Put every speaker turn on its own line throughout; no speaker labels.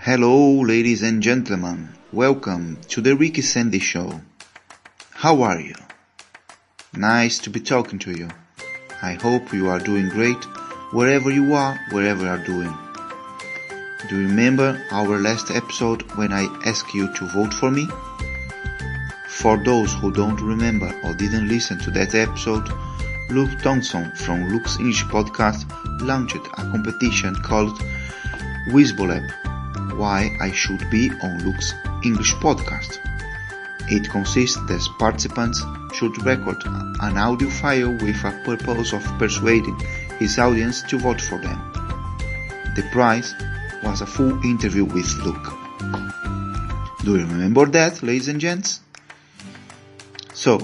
Hello, ladies and gentlemen. Welcome to the Ricky Sendy Show. How are you? Nice to be talking to you. I hope you are doing great wherever you are, wherever you are doing. Do you remember our last episode when I asked you to vote for me? For those who don't remember or didn't listen to that episode, Luke Thompson from Luke's English podcast launched a competition called Whisper Why I Should Be on Luke's English Podcast. It consists that participants should record an audio file with a purpose of persuading his audience to vote for them. The prize was a full interview with Luke. Do you remember that, ladies and gents? So,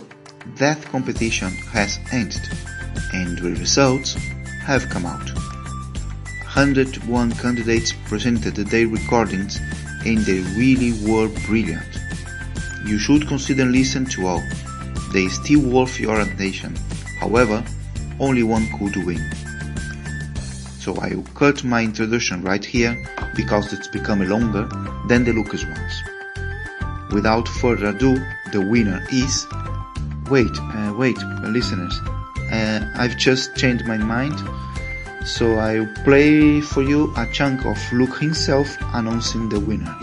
that competition has ended, and the results have come out. 101 candidates presented their recordings, and they really were brilliant. You should consider listening to all. They still worth your attention. However, only one could win. So I will cut my introduction right here because it's becoming longer than the Lucas ones. Without further ado, the winner is... Wait, listeners. I've just changed my mind. So I'll play for you a chunk of Luke himself announcing the winner.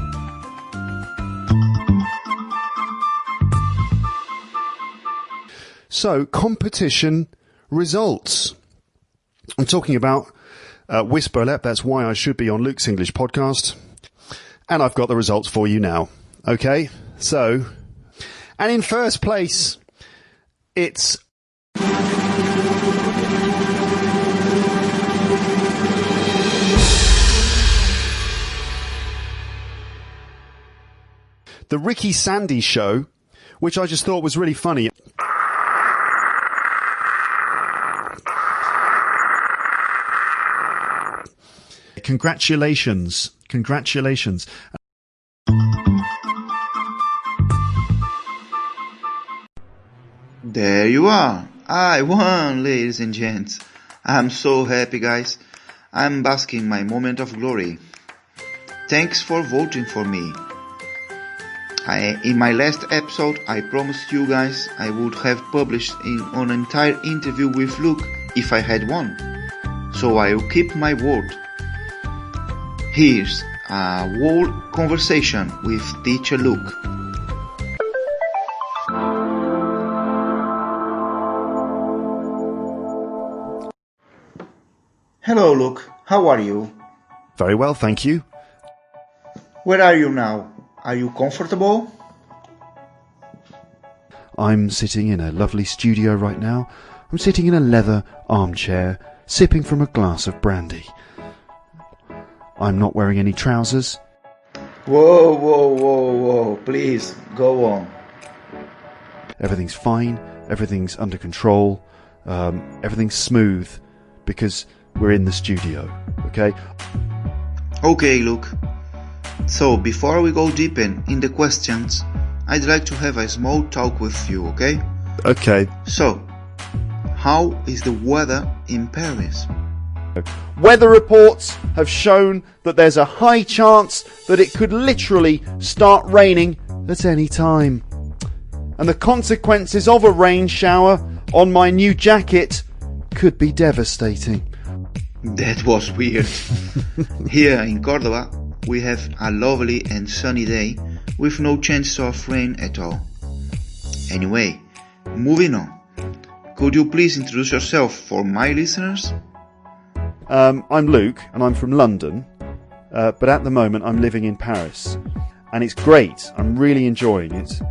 So, competition results. I'm talking about Whisper, that's why I should be on Luke's English podcast. And I've got the results for you now. Okay, so, and in first place, it's... The Ricky Sendy Show, which I just thought was really funny. Congratulations.
There you are. I won, ladies and gents. I'm so happy, guys. I'm basking my moment of glory. Thanks for voting for me. In my last episode, I promised you guys I would have published an entire interview with Luke if I had won. So I will keep my word. Here's a whole conversation with teacher Luke. Hello, Luke. How are you?
Very well, thank you.
Where are you now? Are you comfortable?
I'm sitting in a lovely studio right now. I'm sitting in a leather armchair, sipping from a glass of brandy. I'm not wearing any trousers.
Whoa. Please, go on.
Everything's fine. Everything's under control. Everything's smooth because we're in the studio. Okay?
Okay, Luke. So, before we go deep in the questions, I'd like to have a small talk with you, okay?
Okay.
So, how is the weather in Paris?
Weather reports have shown that there's a high chance that it could literally start raining at any time. And the consequences of a rain shower on my new jacket could be devastating.
That was weird. Here in Córdoba, we have a lovely and sunny day with no chance of rain at all. Anyway, moving on. Could you please introduce yourself for my listeners?
I'm Luke and I'm from London, but at the moment I'm living in Paris and it's great. I'm really enjoying it.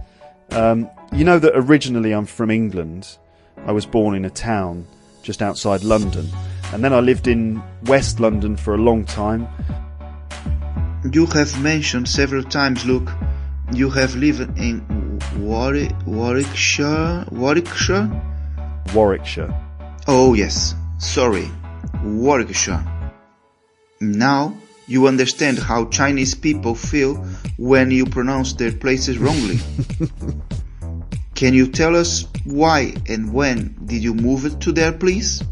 You know that originally I'm from England. I was born in a town just outside London and then I lived in West London for a long time.
You have mentioned several times, Luke, you have lived in Warwickshire?
Warwickshire.
Oh yes, sorry, Warwickshire. Now you understand how Chinese people feel when you pronounce their places wrongly. Can you tell us why and when did you move to there, please?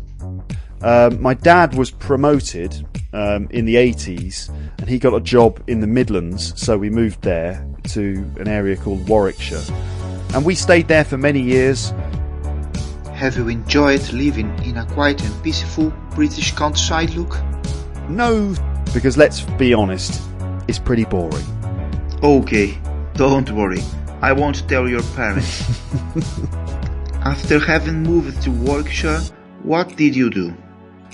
My dad was promoted in the 80s and he got a job in the Midlands, so we moved there to an area called Warwickshire, and we stayed there for many years.
Have you enjoyed living in a quiet and peaceful British countryside, Luke?
No, because let's be honest, it's pretty boring.
Okay, don't worry, I won't tell your parents. After having moved to Warwickshire, what did you do?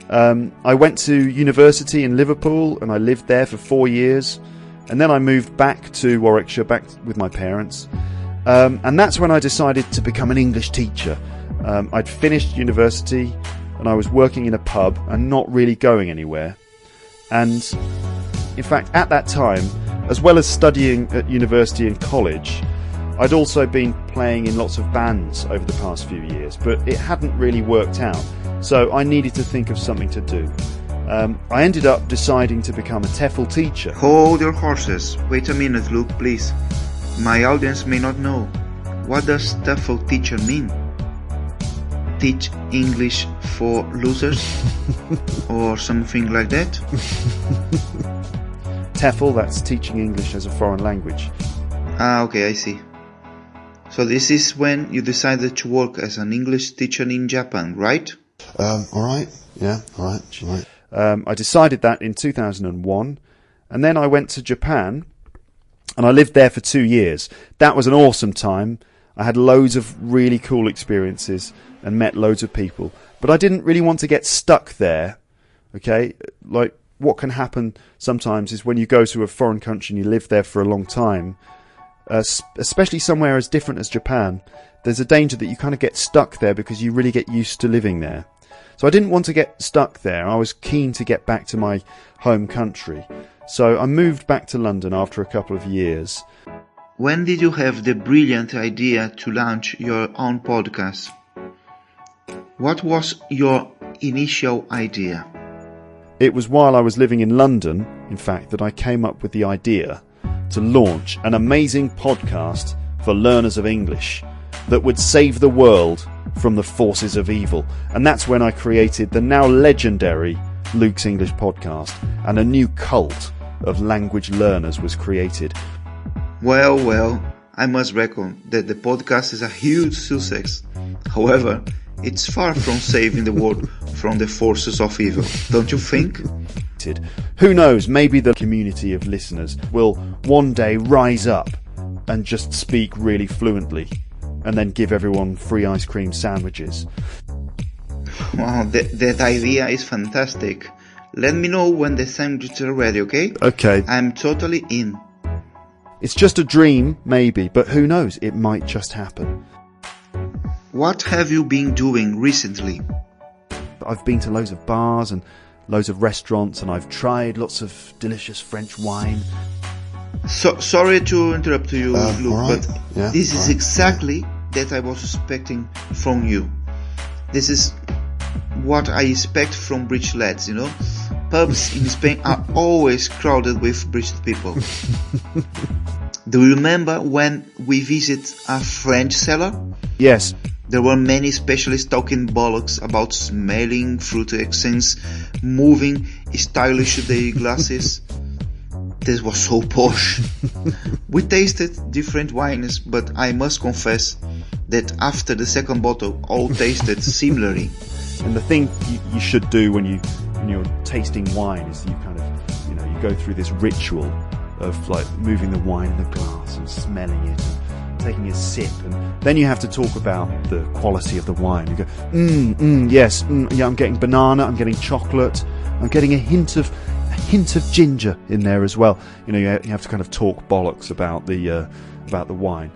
I went to university in Liverpool and I lived there for 4 years, and then I moved back to Warwickshire, back with my parents, and that's when I decided to become an English teacher. I'd finished university and I was working in a pub and not really going anywhere, and in fact at that time, as well as studying at university and college, I'd also been playing in lots of bands over the past few years, but it hadn't really worked out, so I needed to think of something to do. I ended up deciding to become a TEFL teacher.
Hold your horses. Wait a minute, Luke, please. My audience may not know. What does TEFL teacher mean? Teach English for losers? Or something like that?
TEFL, that's teaching English as a foreign language.
Ah, okay, I see. So this is when you decided to work as an English teacher in Japan, right?
Alright, yeah, alright.
I decided that in 2001, and then I went to Japan, and I lived there for 2 years. That was an awesome time. I had loads of really cool experiences and met loads of people, but I didn't really want to get stuck there, okay? Like, what can happen sometimes is when you go to a foreign country and you live there for a long time, especially somewhere as different as Japan, there's a danger that you kind of get stuck there because you really get used to living there. So I didn't want to get stuck there. I was keen to get back to my home country. So I moved back to London after a couple of years.
When did you have the brilliant idea to launch your own podcast? What was your initial idea?
It was while I was living in London, in fact, that I came up with the idea to launch an amazing podcast for learners of English that would save the world from the forces of evil. And that's when I created the now legendary Luke's English Podcast, and a new cult of language learners was created.
Well, I must reckon that the podcast is a huge success. However, it's far from saving the world from the forces of evil, don't you think?
Who knows, maybe the community of listeners will one day rise up and just speak really fluently and then give everyone free ice cream sandwiches.
Wow, that idea is fantastic. Let me know when the sandwiches are ready, okay?
Okay.
I'm totally in.
It's just a dream, maybe, but who knows, it might just happen.
What have you been doing recently?
I've been to loads of bars and loads of restaurants, and I've tried lots of delicious French wine.
So, sorry to interrupt you, Luke,
right.
but this is exactly that I was expecting from you. This is what I expect from British lads, you know? Pubs in Spain are always crowded with British people. Do you remember when we visited a French cellar?
Yes.
There were many specialists talking bollocks about smelling fruit accents, moving stylish their glasses. This was so posh. We tasted different wines, but I must confess that after the second bottle, all tasted similarly.
And the thing you should do when you're tasting wine is you kind of, you go through this ritual of like moving the wine in the glass and smelling it and taking a sip, and then you have to talk about the quality of the wine. You go, yes, yeah, I'm getting banana, I'm getting chocolate, I'm getting a hint of ginger in there as well. You have to kind of talk bollocks about the wine.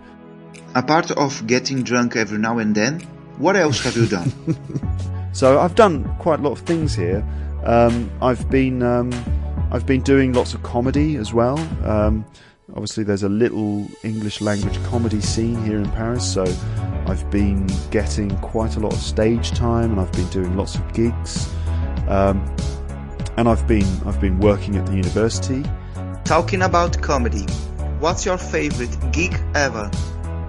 Apart of getting drunk every now and then, what else have you done?
So I've done quite a lot of things here. I've been doing lots of comedy as well. Obviously, there's a little English language comedy scene here in Paris, so I've been getting quite a lot of stage time, and I've been doing lots of gigs. And I've been working at the university.
Talking about comedy, what's your favorite gig ever?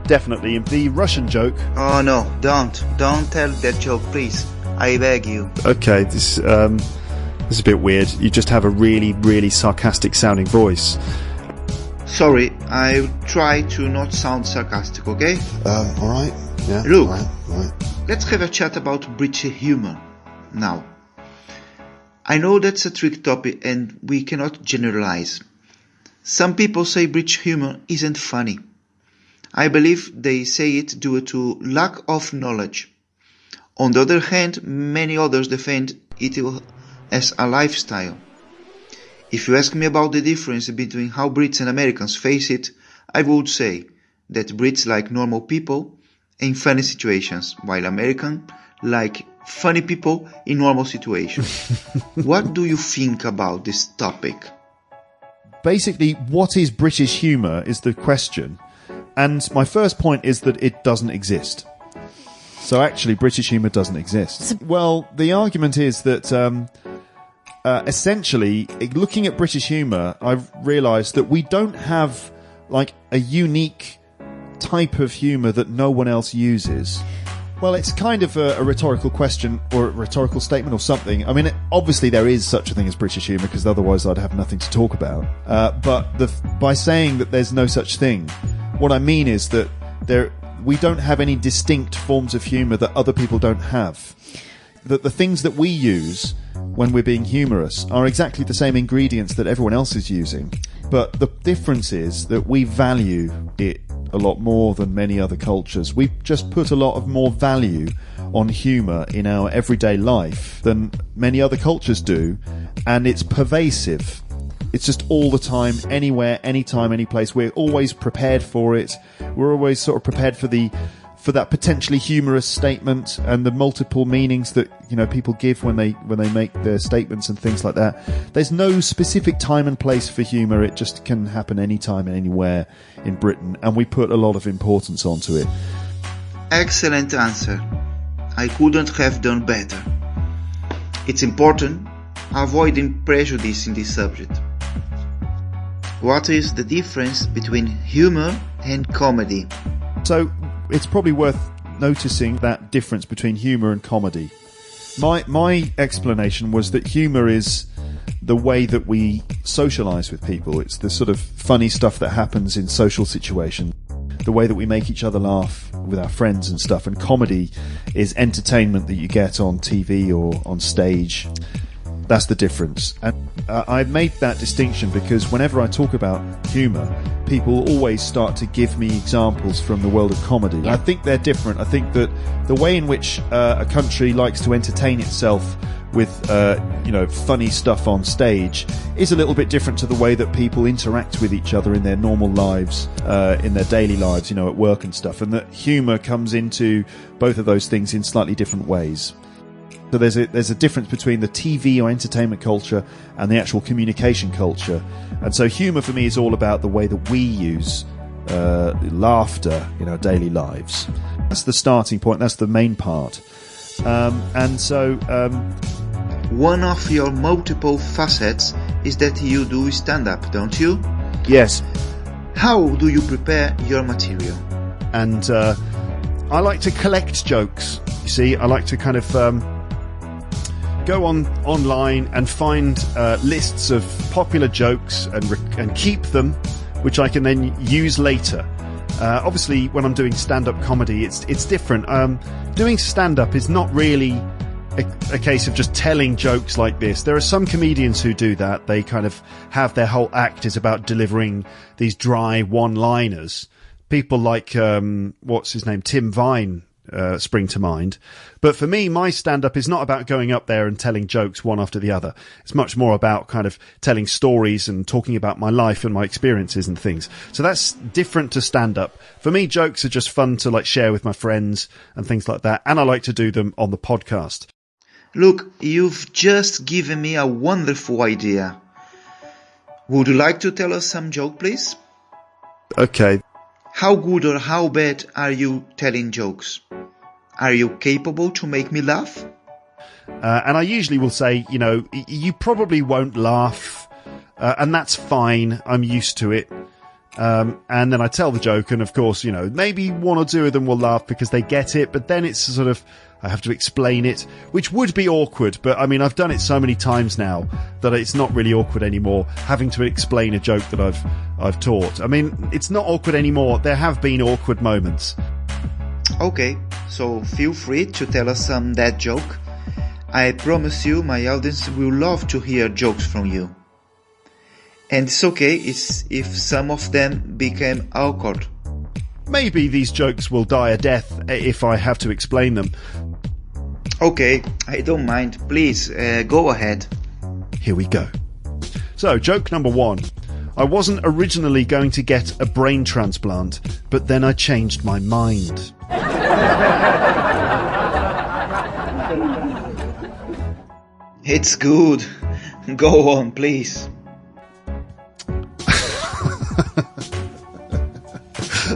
Definitely the Russian joke.
Oh no, don't tell that joke, please. I beg you.
Okay, This is a bit weird. You just have a really, really sarcastic sounding voice.
Sorry, I'll try to not sound sarcastic, okay?
Alright? Yeah?
Look,
Alright.
let's have a chat about British humour now. I know that's a tricky topic and we cannot generalize. Some people say British humour isn't funny. I believe they say it due to lack of knowledge. On the other hand, many others defend it as a lifestyle. If you ask me about the difference between how Brits and Americans face it, I would say that Brits like normal people in funny situations, while Americans like funny people in normal situations. What do you think about this topic?
Basically, what is British humour is the question. And my first point is that it doesn't exist. So actually, British humour doesn't exist. Well, the argument is that essentially, looking at British humour, I've realised that we don't have like a unique type of humour that no one else uses. Well, it's kind of a rhetorical question or a rhetorical statement or something. I mean, obviously there is such a thing as British humour, because otherwise I'd have nothing to talk about. But by saying that there's no such thing, what I mean is that we don't have any distinct forms of humour that other people don't have. That the things that we use when we're being humorous are exactly the same ingredients that everyone else is using. But the difference is that we value it a lot more than many other cultures. We just put a lot of more value on humour in our everyday life than many other cultures do, and it's pervasive. It's just all the time, anywhere, anytime, any place. We're always prepared for it. We're always sort of prepared for that potentially humorous statement and the multiple meanings that, you know, people give when they make their statements and things like that. There's no specific time and place for humour. It just can happen anytime and anywhere in Britain, and we put a lot of importance onto it.
Excellent answer. I couldn't have done better. It's important avoiding prejudice in this subject. What is the difference between humour and comedy?
So it's probably worth noticing that difference between humour and comedy. My explanation was that humour is the way that we socialise with people. It's the sort of funny stuff that happens in social situations, the way that we make each other laugh with our friends and stuff. And comedy is entertainment that you get on TV or on stage. That's the difference. And I made that distinction because whenever I talk about humour, people always start to give me examples from the world of comedy. Yeah. I think they're different. I think that the way in which a country likes to entertain itself with funny stuff on stage is a little bit different to the way that people interact with each other in their normal lives, in their daily lives, at work and stuff. And that humour comes into both of those things in slightly different ways. So there's a difference between the TV or entertainment culture and the actual communication culture. And so humour for me is all about the way that we use laughter in our daily lives. That's the starting point. That's the main part.
One of your multiple facets is that you do stand-up, don't you?
Yes.
How do you prepare your material?
And I like to collect jokes. You see, I like to kind of go online and find lists of popular jokes and keep them, which I can then use later. Obviously, when I'm doing stand-up comedy, it's different. Doing stand-up is not really a case of just telling jokes like this. There are some comedians who do that. They kind of have their whole act is about delivering these dry one-liners. People like, what's his name, Tim Vine, spring to mind. But for me, my stand-up is not about going up there and telling jokes one after the other. It's much more about kind of telling stories and talking about my life and my experiences and things. So that's different to stand-up. For me, jokes are just fun to share with my friends and things like that. And I like to do them on the podcast.
Look, you've just given me a wonderful idea. Would you like to tell us some joke, please?
Okay.
How good or how bad are you telling jokes? Are you capable to make me laugh?
And I usually will say, you probably won't laugh, and that's fine. I'm used to it. And then I tell the joke, and of course, maybe one or two of them will laugh because they get it, but then it's sort of, I have to explain it, which would be awkward, but I mean, I've done it so many times now that it's not really awkward anymore, having to explain a joke that I've taught. I mean, it's not awkward anymore. There have been awkward moments.
Okay, so feel free to tell us some dad joke. I promise you my audience will love to hear jokes from you. And it's okay if some of them became awkward.
Maybe these jokes will die a death if I have to explain them.
Okay, I don't mind. Please, go ahead.
Here we go. So, joke number 1. I wasn't originally going to get a brain transplant, but then I changed my mind.
It's good. Go on, please.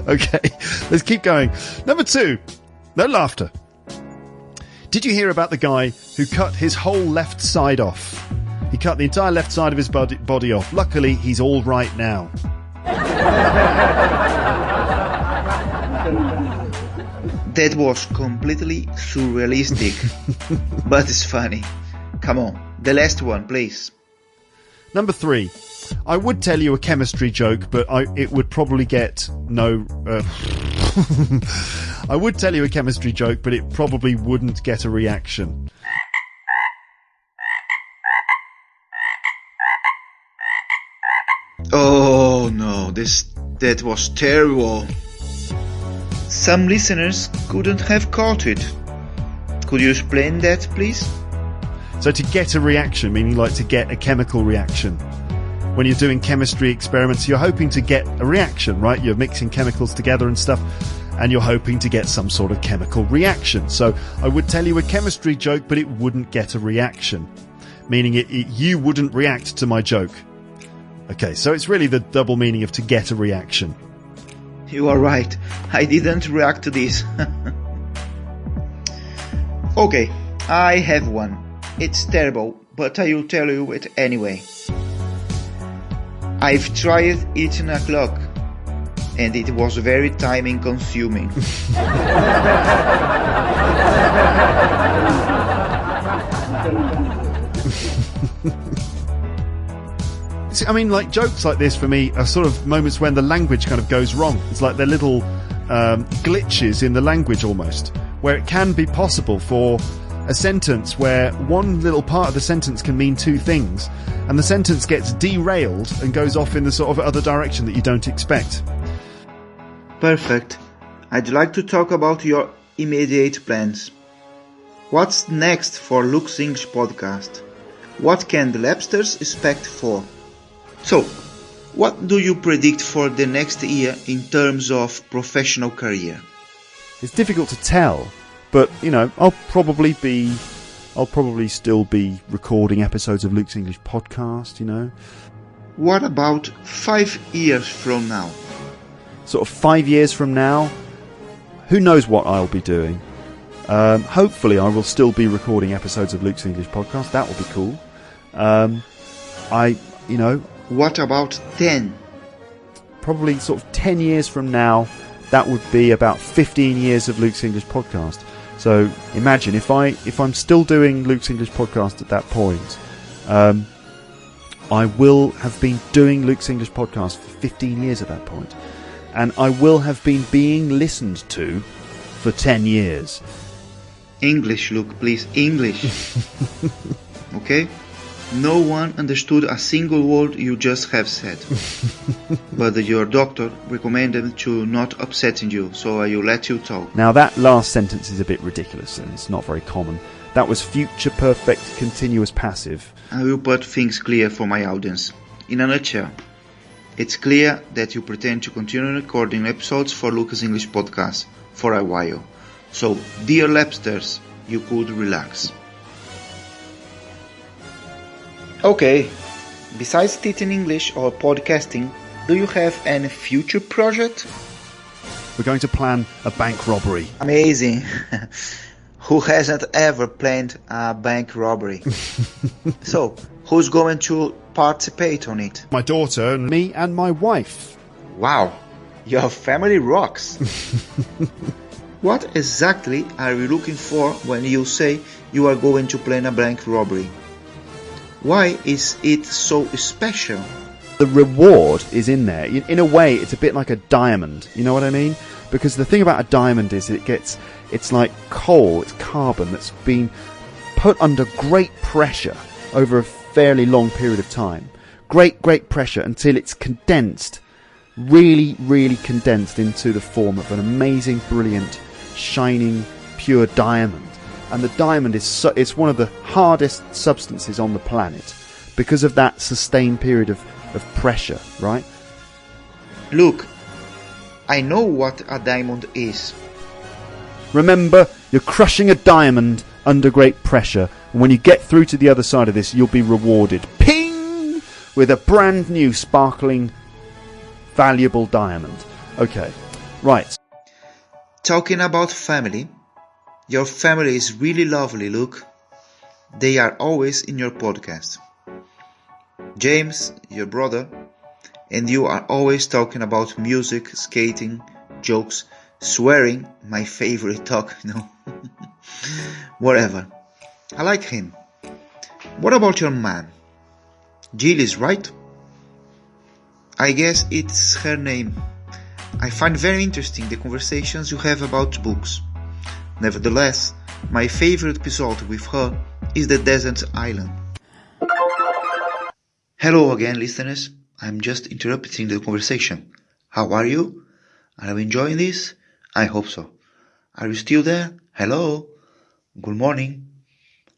Okay, let's keep going. Number 2. No laughter. Did you hear about the guy who cut his whole left side off? He cut the entire left side of his body off. Luckily, he's all right now.
That was completely surrealistic, but it's funny. Come on, the last one, please.
Number 3. I would tell you a chemistry joke, but it would probably get no... I would tell you a chemistry joke, but it probably wouldn't get a reaction.
Oh no, that was terrible. Some listeners couldn't have caught it. Could you explain that, please?
So to get a reaction, meaning like to get a chemical reaction. When you're doing chemistry experiments, you're hoping to get a reaction, right? You're mixing chemicals together and stuff, and you're hoping to get some sort of chemical reaction. So I would tell you a chemistry joke, but it wouldn't get a reaction, meaning you wouldn't react to my joke. Okay, so it's really the double meaning of to get a reaction.
You are right. I didn't react to this. Okay, I have one. It's terrible, but I will tell you it anyway. I've tried eating a clock, and it was very time consuming.
I mean, like, jokes like this for me are sort of moments when the language kind of goes wrong. It's like they're little glitches in the language almost, where it can be possible for a sentence where one little part of the sentence can mean two things, and the sentence gets derailed and goes off in the sort of other direction that you don't expect.
Perfect. I'd like to talk about your immediate plans. What's next for Luke's English podcast? What can the Labsters expect for? So, what do you predict for the next year in terms of professional career?
It's difficult to tell, but, you know, I'll probably still be recording episodes of Luke's English podcast, you know.
What about 5 years from now?
Sort of 5 years from now, who knows what I'll be doing. Hopefully I will still be recording episodes of Luke's English podcast. That will be cool.
What about 10?
Probably sort of 10 years from now, that would be about 15 years of Luke's English podcast. So imagine if I'm still doing Luke's English podcast at that point, I will have been doing Luke's English podcast for 15 years at that point, and I will have been being listened to for 10 years.
English, Luke, please, English. Okay? No one understood a single word you just have said. But your doctor recommended to not upsetting you, so I will let you talk.
Now that last sentence is a bit ridiculous and it's not very common. That was future perfect continuous passive.
I will put things clear for my audience. In a nutshell, it's clear that you pretend to continue recording episodes for Luke's English podcast for a while. So, dear Labsters, you could relax. Okay, besides teaching English or podcasting, do you have any future project?
We're going to plan a bank robbery.
Amazing. Who hasn't ever planned a bank robbery? So, who's going to participate on it?
My daughter and me and my wife.
Wow, your family rocks. What exactly are you looking for when you say you are going to plan a bank robbery? Why is it so special?
The reward is in there. In a way, it's a bit like a diamond. You know what I mean? Because the thing about a diamond is it's like coal, it's carbon that's been put under great pressure over a fairly long period of time. Great pressure until it's condensed, really condensed into the form of an amazing, brilliant, shining, pure diamond. And the diamond it's one of the hardest substances on the planet because of that sustained period of pressure, right?
Look, I know what a diamond is.
Remember, you're crushing a diamond under great pressure, and when you get through to the other side of this, you'll be rewarded. Ping! With a brand new, sparkling, valuable diamond. Okay, right.
Talking about family, your family is really lovely, Luke. They are always in your podcast. James, your brother, and you are always talking about music, skating, jokes, swearing, my favorite talk, whatever. I like him. What about your mom? Jill is right? I guess it's her name. I find very interesting the conversations you have about books. Nevertheless, my favorite episode with her is the desert island. Hello again, listeners. I'm just interrupting the conversation. How are you? Are you enjoying this? I hope so. Are you still there? Hello? Good morning.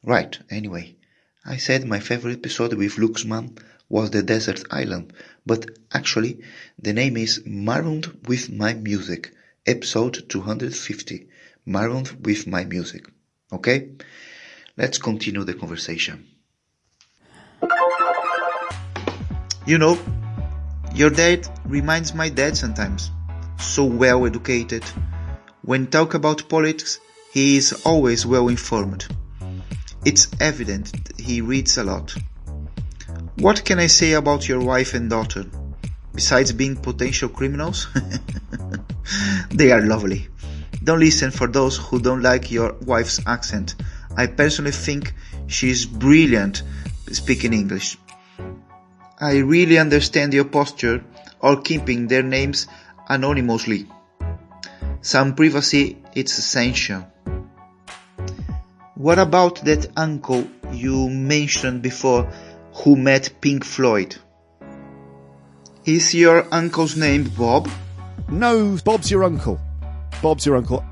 Right, anyway. I said my favorite episode with Luke's mom was the desert island, but actually the name is Marooned with My Music, episode 250. Marooned with My Music. Okay? Let's continue the conversation. You know, your dad reminds my dad sometimes. So well educated. When talk about politics, he is always well informed. It's evident he reads a lot. What can I say about your wife and daughter? Besides being potential criminals? They are lovely. Don't listen for those who don't like your wife's accent. I personally think she's brilliant speaking English. I really understand your posture or keeping their names anonymously. Some privacy is essential. What about that uncle you mentioned before who met Pink Floyd? Is your uncle's name Bob?
No, Bob's your uncle. Bob's your uncle.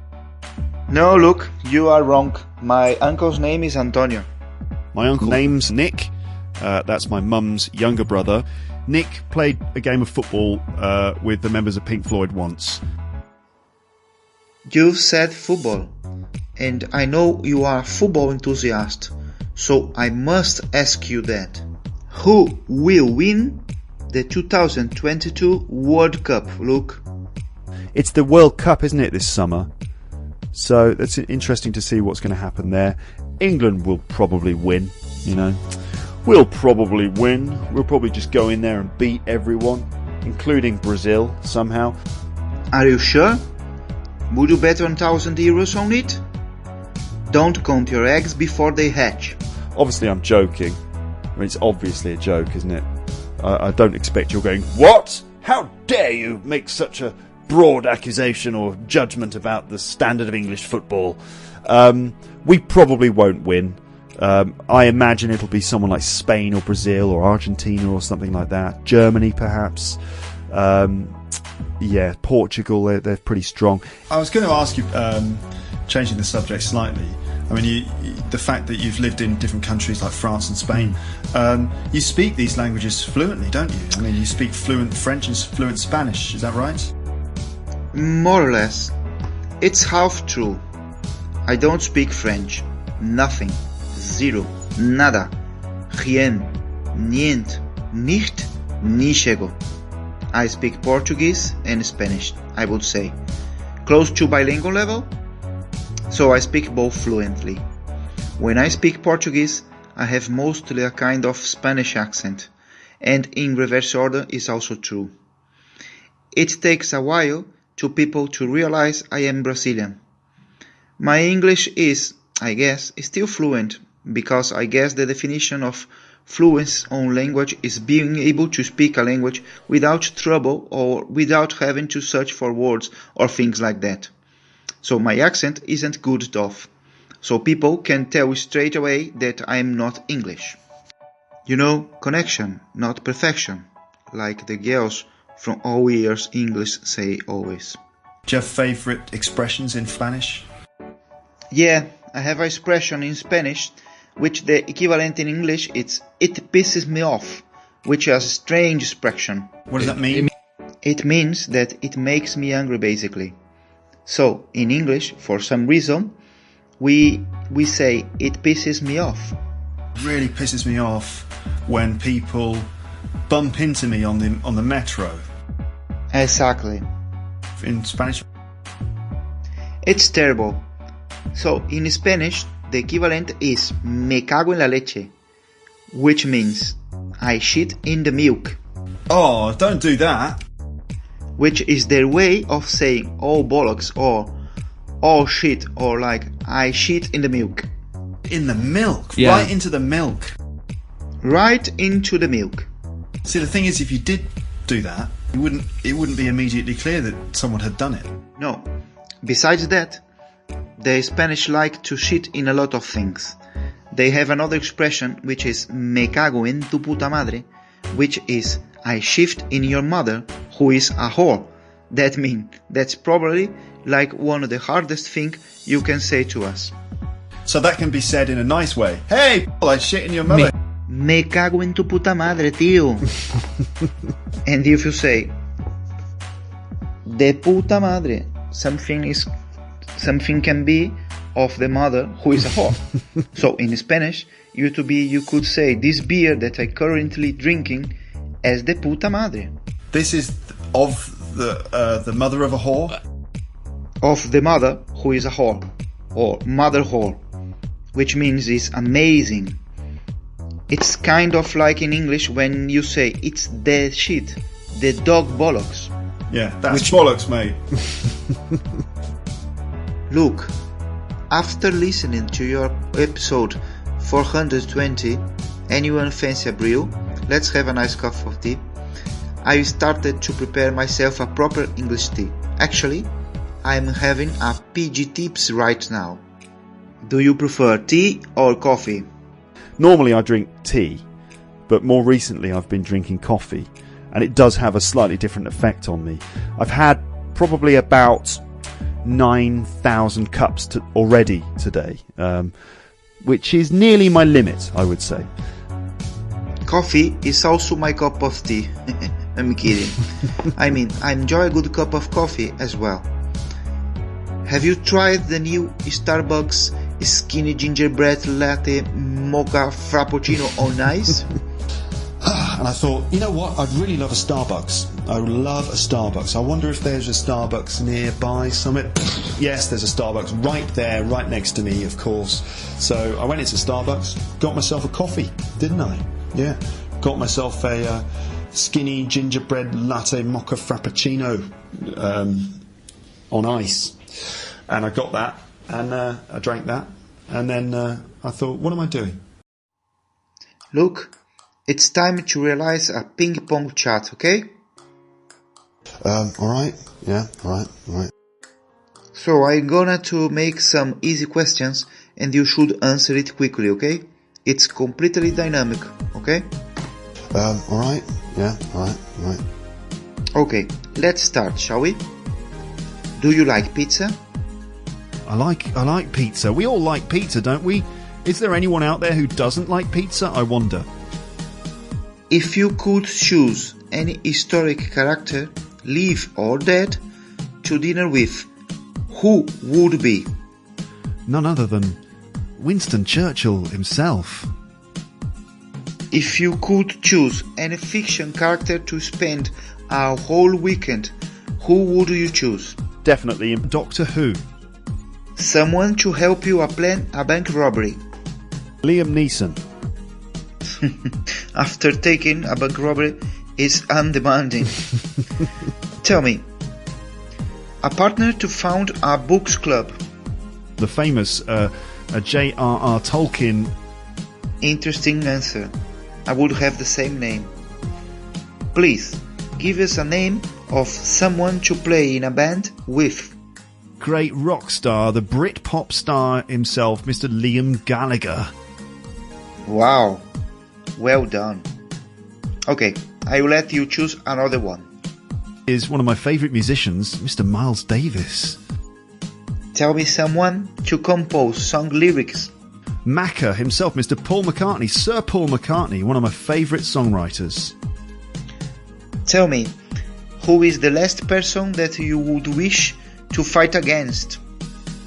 No, look, you are wrong. My uncle's name is Antonio.
My uncle's name's Nick. That's my mum's younger brother. Nick played a game of football with the members of Pink Floyd once.
You've said football, and I know you are a football enthusiast, so I must ask you that. Who will win the 2022 World Cup, Luke?
It's the World Cup, isn't it, this summer? So that's interesting to see what's going to happen there. England will probably win, We'll probably win. We'll probably just go in there and beat everyone, including Brazil, somehow.
Are you sure? Would you bet €1,000 on it? Don't count your eggs before they hatch.
Obviously, I'm joking. I mean, it's obviously a joke, isn't it? I don't expect you're going, what? How dare you make such a broad accusation or judgment about the standard of English football? We probably won't win. I imagine it'll be someone like Spain or Brazil or Argentina or something like that. Germany, perhaps. Portugal, they're pretty strong.
I was going to ask you, changing the subject slightly, I mean, the fact that you've lived in different countries like France and Spain, you speak these languages fluently, don't you? I mean, you speak fluent French and fluent Spanish, is that right?
More or less. It's half true. I don't speak French. Nothing. Zero. Nada. Rien. Niente. Nicht. Ni chego. I speak Portuguese and Spanish, I would say. Close to bilingual level? So I speak both fluently. When I speak Portuguese, I have mostly a kind of Spanish accent, and in reverse order is also true. It takes a while to people to realize I am Brazilian. My English is, I guess, still fluent, because I guess the definition of fluency on language is being able to speak a language without trouble or without having to search for words or things like that. So my accent isn't good enough, so people can tell straight away that I'm not English. You know, connection, not perfection, like the girls from All Ears English say always.
Do you have favourite expressions in Spanish?
Yeah, I have an expression in Spanish, which the equivalent in English is "it pisses me off", which is a strange expression.
What does that mean?
It means that it makes me angry, basically. So, in English, for some reason, we say "it pisses me off".
Really pisses me off when people bump into me on the metro.
Exactly.
In Spanish?
It's terrible. So, in Spanish, the equivalent is "me cago en la leche", which means I shit in the milk.
Oh, don't do that.
Which is their way of saying "oh bollocks" or "oh shit" or like "I shit in the milk".
In the milk?
Yeah.
Right into the milk?
Right into the milk.
See, the thing is, if you did do that, it wouldn't be immediately clear that someone had done it.
No. Besides that, the Spanish like to shit in a lot of things. They have another expression which is "me cago en tu puta madre", which is "I shift in your mother, who is a whore". That means that's probably like one of the hardest things you can say to us.
So that can be said in a nice way. Hey, I shit in your mother.
Me cago en tu puta madre, tío. And if you say de puta madre, something can be of the mother who is a whore. So in Spanish, you could say this beer that I currently drinking as de puta madre.
This is of the mother of a whore?
Of the mother who is a whore, or mother whore, which means it's amazing. It's kind of like in English when you say it's the shit, the dog bollocks.
Yeah, that's bollocks, mate.
Look, after listening to your episode 420, Anyone Fancy a Brew? Let's have a nice cup of tea. I started to prepare myself a proper English tea. Actually, I'm having a PG tips right now. Do you prefer tea or coffee?
Normally I drink tea, but more recently I've been drinking coffee, and it does have a slightly different effect on me. I've had probably about 9,000 cups already today, which is nearly my limit, I would say.
Coffee is also my cup of tea. I'm kidding. I mean, I enjoy a good cup of coffee as well. Have you tried the new Starbucks skinny gingerbread latte mocha frappuccino on ice?
And I thought, you know what? I'd really love a Starbucks. I would love a Starbucks. I wonder if there's a Starbucks nearby somewhere. Yes, there's a Starbucks right there, right next to me, of course. So I went into Starbucks, got myself a coffee, didn't I? Yeah. Got myself a skinny gingerbread latte mocha frappuccino on ice. And I got that, and I drank that, and then I thought, what am I doing?
Look, it's time to realize a ping pong chat, okay?
Alright, yeah, alright.
So I'm gonna to make some easy questions, and you should answer it quickly, okay? It's completely dynamic, okay?
Alright, yeah, alright.
Okay, let's start, shall we? Do you like pizza?
I like pizza. We all like pizza, don't we? Is there anyone out there who doesn't like pizza? I wonder.
If you could choose any historic character, live or dead, to dinner with, who would be?
None other than Winston Churchill himself.
If you could choose any fiction character to spend a whole weekend, who would you choose?
Definitely Doctor Who.
Someone to help you plan a bank robbery.
Liam Neeson.
After taking a bank robbery is undemanding. Tell me, a partner to found a books club.
the famous J.R.R. Tolkien.
Interesting answer. I would have the same name. Please, give us a name of someone to play in a band with.
Great rock star, the Brit pop star himself, Mr. Liam Gallagher.
Wow, well done. Okay, I will let you choose another one.
Is one of my favourite musicians, Mr. Miles Davis.
Tell me someone to compose song lyrics.
Macca himself, Mr. Paul McCartney, Sir Paul McCartney, one of my favourite songwriters.
Tell me, who is the last person that you would wish to fight against?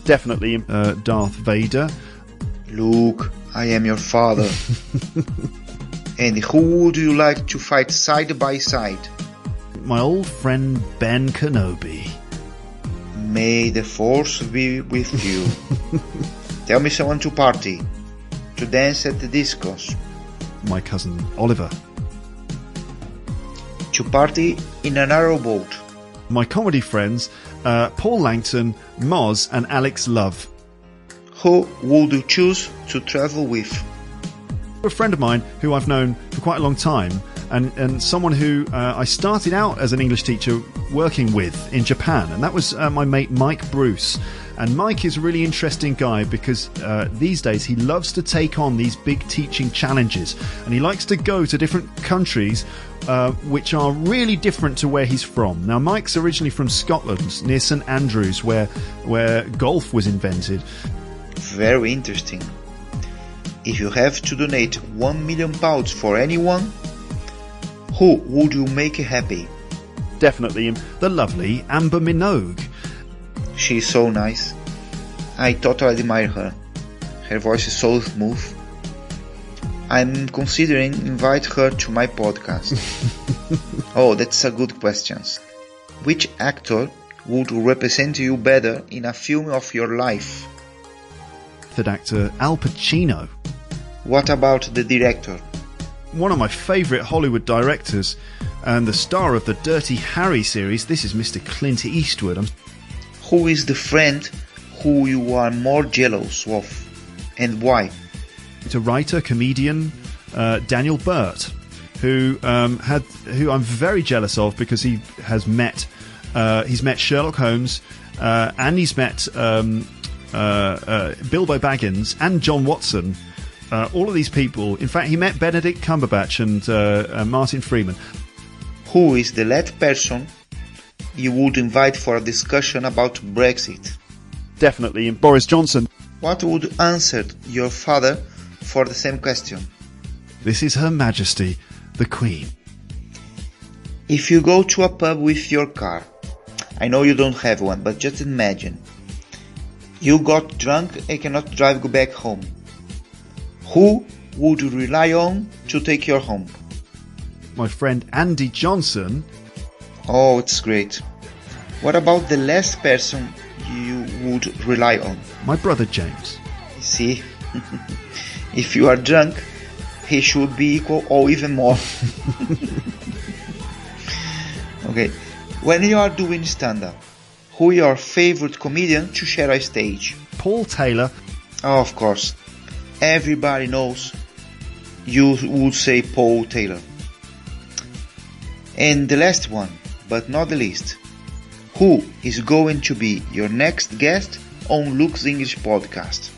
Definitely Darth Vader.
Luke, I am your father. And who would you like to fight side by side?
My old friend Ben Kenobi.
May the force be with you. Tell me someone to party, to dance at the discos.
My cousin Oliver.
To party in a narrow boat.
My comedy friends, Paul Langton, Moz and Alex Love.
Who would you choose to travel with?
A friend of mine who I've known for quite a long time, and someone who I started out as an English teacher working with in Japan, and that was my mate Mike Bruce. And Mike is a really interesting guy because these days he loves to take on these big teaching challenges, and he likes to go to different countries which are really different to where he's from. Now, Mike's originally from Scotland, near St Andrews, where golf was invented.
Very interesting. If you have to donate £1 million for anyone, who would you make happy?
Definitely the lovely Amber Minogue.
She's so nice. I totally admire her. Her voice is so smooth. I'm considering invite her to my podcast. Oh, that's a good question. Which actor would represent you better in a film of your life?
Third actor Al Pacino.
What about the director?
One of my favourite Hollywood directors and the star of the Dirty Harry series, this is Mr. Clint Eastwood.
Who is the friend who you are more jealous of, and why?
It's a writer, comedian, Daniel Burt, who I'm very jealous of because he's met Sherlock Holmes and he's met Bilbo Baggins and John Watson. All of these people. In fact, he met Benedict Cumberbatch and Martin Freeman.
Who is the last person you would invite for a discussion about Brexit?
Definitely Boris Johnson.
What would answer your father for the same question?
This is Her Majesty, the Queen.
If you go to a pub with your car, I know you don't have one, but just imagine. You got drunk and cannot drive back home. Who would you rely on to take you home?
My friend Andy Johnson.
Oh, it's great. What about the last person you would rely on?
My brother James.
See, if you are drunk, he should be equal or even more. Okay, when you are doing stand-up, who is your favorite comedian to share a stage?
Paul Taylor.
Oh, of course. Everybody knows you would say Paul Taylor. And the last one, but not the least, who is going to be your next guest on Luke's English podcast?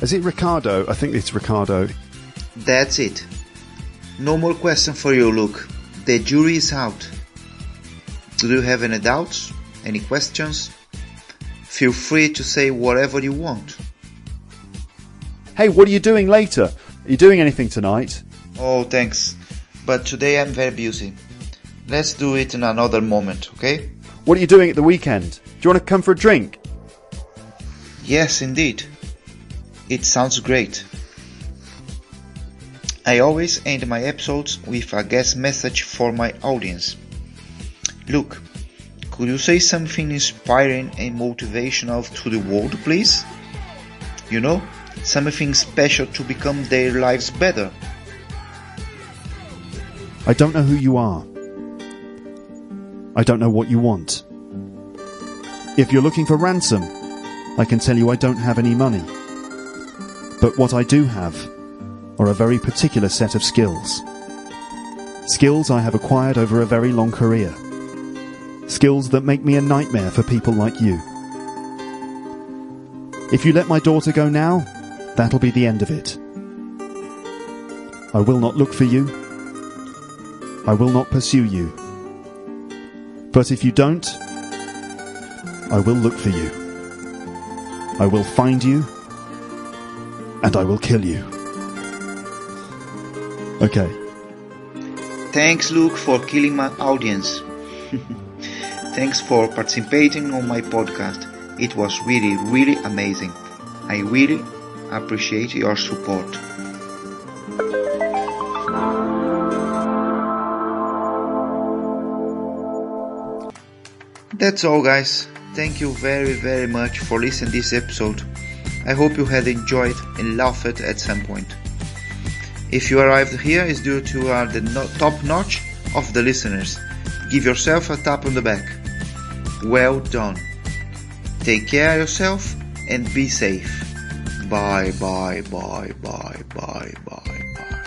Is it Ricardo? I think it's Ricardo.
That's it. No more question for you, Luke. The jury is out. Do you have any doubts? Any questions? Feel free to say whatever you want.
Hey, what are you doing later? Are you doing anything tonight?
Oh, thanks. But today I'm very busy. Let's do it in another moment, okay?
What are you doing at the weekend? Do you want to come for a drink?
Yes, indeed. It sounds great. I always end my episodes with a guest message for my audience. Luke, could you say something inspiring and motivational to the world, please? You know, something special to become their lives better.
I don't know who you are. I don't know what you want. If you're looking for ransom, I can tell you I don't have any money. But what I do have are a very particular set of skills. Skills I have acquired over a very long career. Skills that make me a nightmare for people like you. If you let my daughter go now, that'll be the end of it. I will not look for you. I will not pursue you. But if you don't, I will look for you. I will find you, and I will kill you. Okay.
Thanks, Luke, for killing my audience. Thanks for participating on my podcast. It was really, really amazing. I really appreciate your support. That's all, guys. Thank you very, very much for listening to this episode. I hope you had enjoyed and laughed at some point. If you arrived here, it's due to the top notch of the listeners. Give yourself a tap on the back. Well done. Take care of yourself and be safe. Bye, bye, bye, bye, bye, bye, bye.